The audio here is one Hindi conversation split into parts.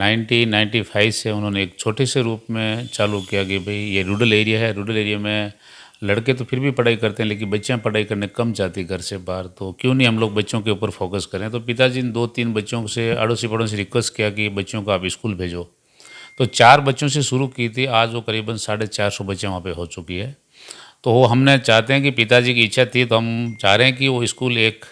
1995 से उन्होंने एक छोटे से रूप में चालू किया कि भाई ये रूरल एरिया है, रूरल एरिया में लड़के तो फिर भी पढ़ाई करते हैं लेकिन बच्चियां पढ़ाई करने कम जाती घर से बाहर, तो क्यों नहीं हम लोग बच्चों के ऊपर फोकस करें। तो पिताजी ने 2-3 बच्चों से अड़ोसी पड़ोसी रिक्वेस्ट किया कि बच्चों को आप स्कूल भेजो। तो 4 बच्चों से शुरू की थी, आज वो करीबन 450 बच्चे वहाँ पे हो चुकी है। तो वो हमने चाहते हैं कि पिताजी की इच्छा थी, तो हम चाह रहे हैं कि वो स्कूल एक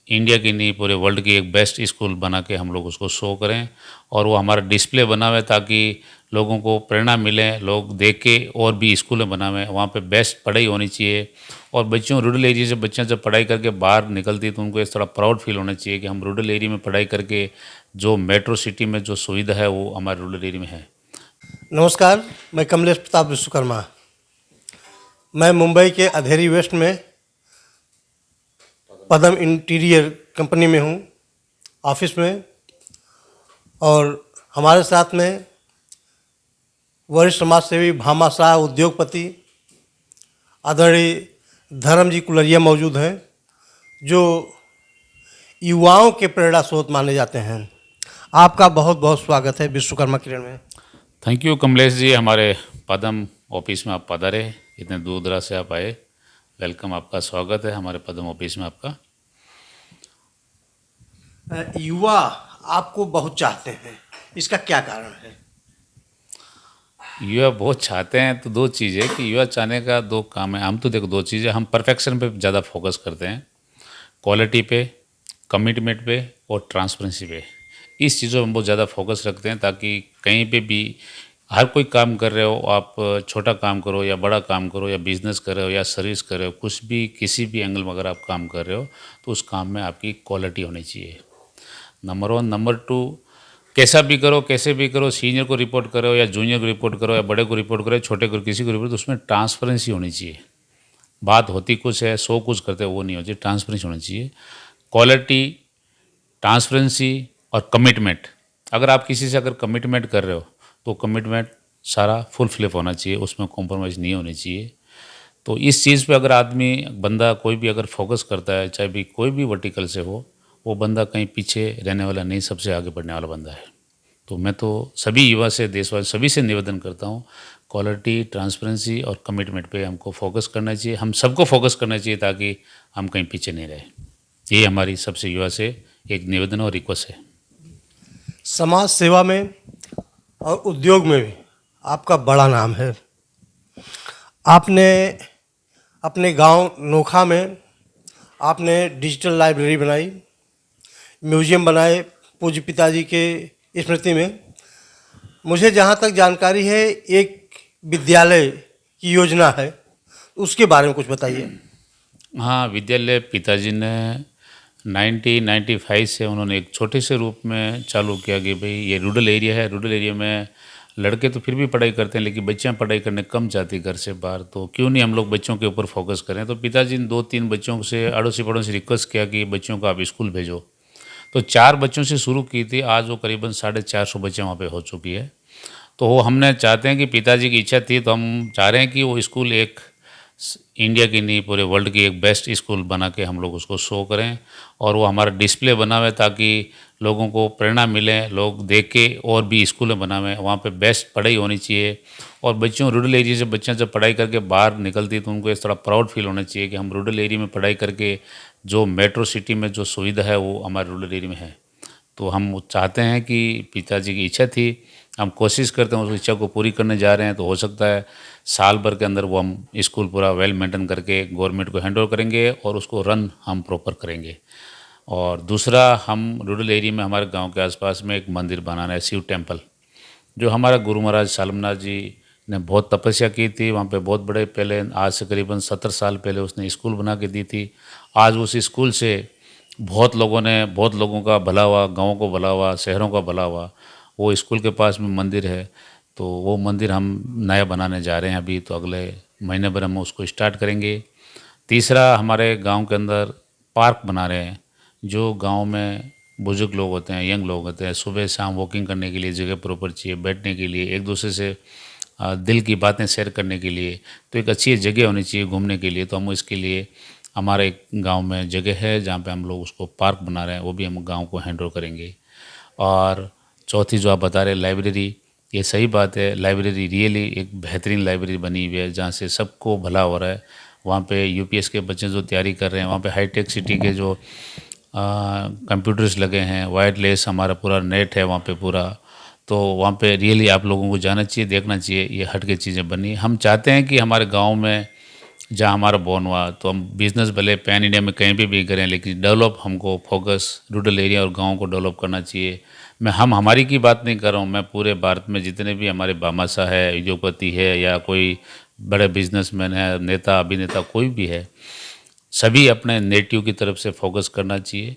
इंडिया की नहीं पूरे वर्ल्ड की एक बेस्ट स्कूल बना के हम लोग उसको शो करें और वो हमारा डिस्प्ले बना हुआ है ताकि लोगों को प्रेरणा मिले, लोग देख के और भी स्कूलें बना हुए हैं, वहाँ पे बेस्ट पढ़ाई होनी चाहिए। और बच्चों रूरल एरिया से बच्चियाँ जब पढ़ाई करके बाहर निकलती तो उनको इस थोड़ा प्राउड फील होना चाहिए कि हम रूरल एरिया में पढ़ाई करके जो मेट्रो सिटी में जो सुविधा है वो हमारे रूरल एरिया में है। नमस्कार, मैं कमलेश प्रताप विश्वकर्मा। मैं मुंबई के अधेरी वेस्ट में पदम इंटीरियर कंपनी में हूँ, ऑफिस में। और हमारे साथ में वरिष्ठ समाज सेवी भामाशाह उद्योगपति आदरणीय धर्म जी कुलरिया मौजूद हैं, जो युवाओं के प्रेरणा स्रोत माने जाते हैं। आपका बहुत बहुत स्वागत है विश्वकर्मा किरण में। थैंक यू कमलेश जी, हमारे पदम ऑफिस में आप पधारे, इतने दूर दराज से आप आए। वेलकम, आपका स्वागत है हमारे पदम ऑफिस में आपका। युवा आपको बहुत चाहते हैं, इसका क्या कारण है? युवा बहुत चाहते हैं तो दो चीज़ है कि युवा चाहने का दो काम है। हम तो देखो दो चीज़ें, हम परफेक्शन पे ज़्यादा फोकस करते हैं, क्वालिटी पे, कमिटमेंट पे और ट्रांसपेरेंसी पे। इस चीज़ों में बहुत ज़्यादा फोकस रखते हैं ताकि कहीं पे भी हर कोई काम कर रहे हो, आप छोटा काम करो या बड़ा काम करो या बिजनेस कर रहे हो या सर्विस कर रहे हो, कुछ भी किसी भी एंगल में अगर आप काम कर रहे हो तो उस काम में आपकी क्वालिटी होनी चाहिए, नंबर 1। नंबर 2, कैसा भी करो कैसे भी करो, सीनियर को रिपोर्ट करो या जूनियर को रिपोर्ट करो या बड़े को रिपोर्ट करो, छोटे को किसी को रिपोर्ट, तो उसमें ट्रांसपेरेंसी होनी चाहिए। बात होती कुछ है, सो कुछ करते हो, वो नहीं होती, ट्रांसपेरेंसी होनी चाहिए। क्वालिटी, ट्रांसपेरेंसी और कमिटमेंट। अगर आप किसी से अगर कमिटमेंट कर रहे हो तो कमिटमेंट सारा फुल फिलअप होना चाहिए, उसमें कॉम्प्रोमाइज़ नहीं होनी चाहिए। तो इस चीज़ पे अगर आदमी बंदा कोई भी अगर फोकस करता है, चाहे भी कोई भी वर्टिकल से हो, वो बंदा कहीं पीछे रहने वाला नहीं, सबसे आगे बढ़ने वाला बंदा है। तो मैं तो सभी युवा से, देशवासी सभी से निवेदन करता हूँ, क्वालिटी, ट्रांसपेरेंसी और कमिटमेंट पे हमको फोकस करना चाहिए, हम सबको फोकस करना चाहिए ताकि हम कहीं पीछे नहीं रहे। ये हमारी सबसे युवा से एक निवेदन और रिक्वेस्ट है। समाज सेवा में और उद्योग में भी आपका बड़ा नाम है। आपने अपने गांव नोखा में आपने डिजिटल लाइब्रेरी बनाई, म्यूजियम बनाए पूज्य पिताजी के स्मृति में। मुझे जहाँ तक जानकारी है, एक विद्यालय की योजना है, उसके बारे में कुछ बताइए। हाँ, विद्यालय पिताजी ने 1995 से उन्होंने एक छोटे से रूप में चालू किया कि भाई ये रूरल एरिया है, रूरल एरिया में लड़के तो फिर भी पढ़ाई करते हैं लेकिन बच्चियां पढ़ाई करने कम जाती घर से बाहर, तो क्यों नहीं हम लोग बच्चों के ऊपर फोकस करें। तो पिताजी ने 2-3 बच्चों से अड़ोसी पड़ोसी रिक्वेस्ट किया कि बच्चों को आप स्कूल भेजो। तो 4 बच्चों से शुरू की थी, आज वो करीबन 450 बच्चे वहाँ पे हो चुकी है। तो वो हमने चाहते हैं कि पिताजी की इच्छा थी, तो हम चाह रहे हैं कि वो स्कूल एक इंडिया की नहीं पूरे वर्ल्ड की एक बेस्ट स्कूल बना के हम लोग उसको शो करें और वो हमारा डिस्प्ले बना हुआ है ताकि लोगों को प्रेरणा मिले, लोग देख के और भी स्कूलें बना हुए हैं, वहाँ पे बेस्ट पढ़ाई होनी चाहिए। और बच्चों रूरल एरिया से बच्चियाँ जब पढ़ाई करके बाहर निकलती तो उनको इस थोड़ा प्राउड फील होना चाहिए कि हम रूरल एरिया में पढ़ाई करके जो मेट्रो सिटी में जो सुविधा है वो हमारे रूरल एरिया में है। तो हम चाहते हैं कि पिताजी की इच्छा थी, हम कोशिश करते हैं उस इच्छा को पूरी करने जा रहे हैं। तो हो सकता है साल भर के अंदर वो हम स्कूल पूरा वेल मेंटेन करके गवर्नमेंट को हैंड ओवर करेंगे और उसको रन हम प्रॉपर करेंगे। और दूसरा, हम रूरल एरिया में हमारे गांव के आसपास में एक मंदिर बनाना है, शिव टेम्पल, जो हमारा गुरु महाराज सालमनाथ जी ने बहुत तपस्या की थी। वहाँ पे बहुत बड़े, पहले आज से करीबन 70 साल पहले उसने स्कूल बना के दी थी। आज उस स्कूल से बहुत लोगों का भला हुआ, गाँव को भला हुआ, शहरों का भला हुआ। वो स्कूल के पास में मंदिर है, तो वो मंदिर हम नया बनाने जा रहे हैं अभी, तो अगले महीने भर हम उसको स्टार्ट करेंगे। तीसरा, हमारे गांव के अंदर पार्क बना रहे हैं, जो गांव में बुजुर्ग लोग होते हैं, यंग लोग होते हैं, सुबह शाम वॉकिंग करने के लिए जगह प्रॉपर चाहिए, बैठने के लिए, एक दूसरे से दिल की बातें शेयर करने के लिए, तो एक अच्छी जगह होनी चाहिए घूमने के लिए। तो हम इसके लिए, हमारे एक गांव में जगह है जहाँ पे हम लोग उसको पार्क बना रहे हैं, वो भी हम गांव को हैंड ओवर करेंगे। और चौथी जो आप बता रहे लाइब्रेरी, ये सही बात है। लाइब्रेरी रियली एक बेहतरीन लाइब्रेरी बनी हुई है जहाँ से सबको भला हो रहा है। वहाँ पे यूपीएस के बच्चे जो तैयारी कर रहे हैं, वहाँ पे हाईटेक सिटी के जो कंप्यूटर्स लगे हैं, वायरलेस हमारा पूरा नेट है वहाँ पे पूरा। तो वहाँ पे रियली आप लोगों को जाना चाहिए, देखना चाहिए, ये हट के चीज़ें बनी। हम चाहते हैं कि हमारे गांव में जहाँ हमारा बोर्न हुआ, तो हम बिज़नेस भले पैन इंडिया में कहीं भी करें, लेकिन डेवलप हमको फोकस रूरल एरिया और गाँव को डेवलप करना चाहिए। मैं हमारी की बात नहीं कर रहा हूँ, मैं पूरे भारत में जितने भी हमारे भामाशाह है, उद्योगपति है, या कोई बड़े बिजनेसमैन है, नेता अभिनेता कोई भी है, सभी अपने नेटिव की तरफ से फोकस करना चाहिए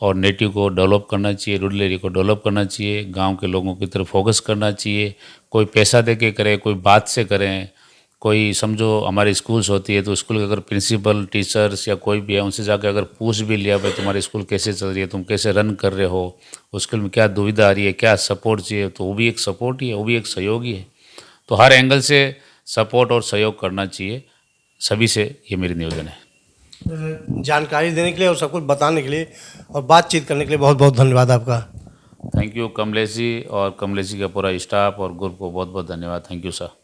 और नेटिव को डेवलप करना चाहिए, रूरल एरिया को डेवलप करना चाहिए, गांव के लोगों की तरफ फोकस करना चाहिए। कोई पैसा दे के करे, कोई बात से करें, कोई समझो हमारी स्कूल्स होती है तो स्कूल के अगर प्रिंसिपल टीचर्स या कोई भी है, उनसे जाकर अगर पूछ भी लिया भाई तुम्हारी स्कूल कैसे चल रही है, तुम कैसे रन कर रहे हो, स्कूल में क्या दुविधा आ रही है, क्या सपोर्ट चाहिए, तो वो भी एक सपोर्ट ही है, वो भी एक सहयोग ही है। तो हर एंगल से सपोर्ट और सहयोग करना चाहिए सभी से, ये मेरी निवेदन है। जानकारी देने के लिए और सब कुछ बताने के लिए और बातचीत करने के लिए बहुत बहुत धन्यवाद आपका। थैंक यू कमलेश जी, और कमलेश जी का पूरा स्टाफ और ग्रुप को बहुत बहुत धन्यवाद। Thank you sir.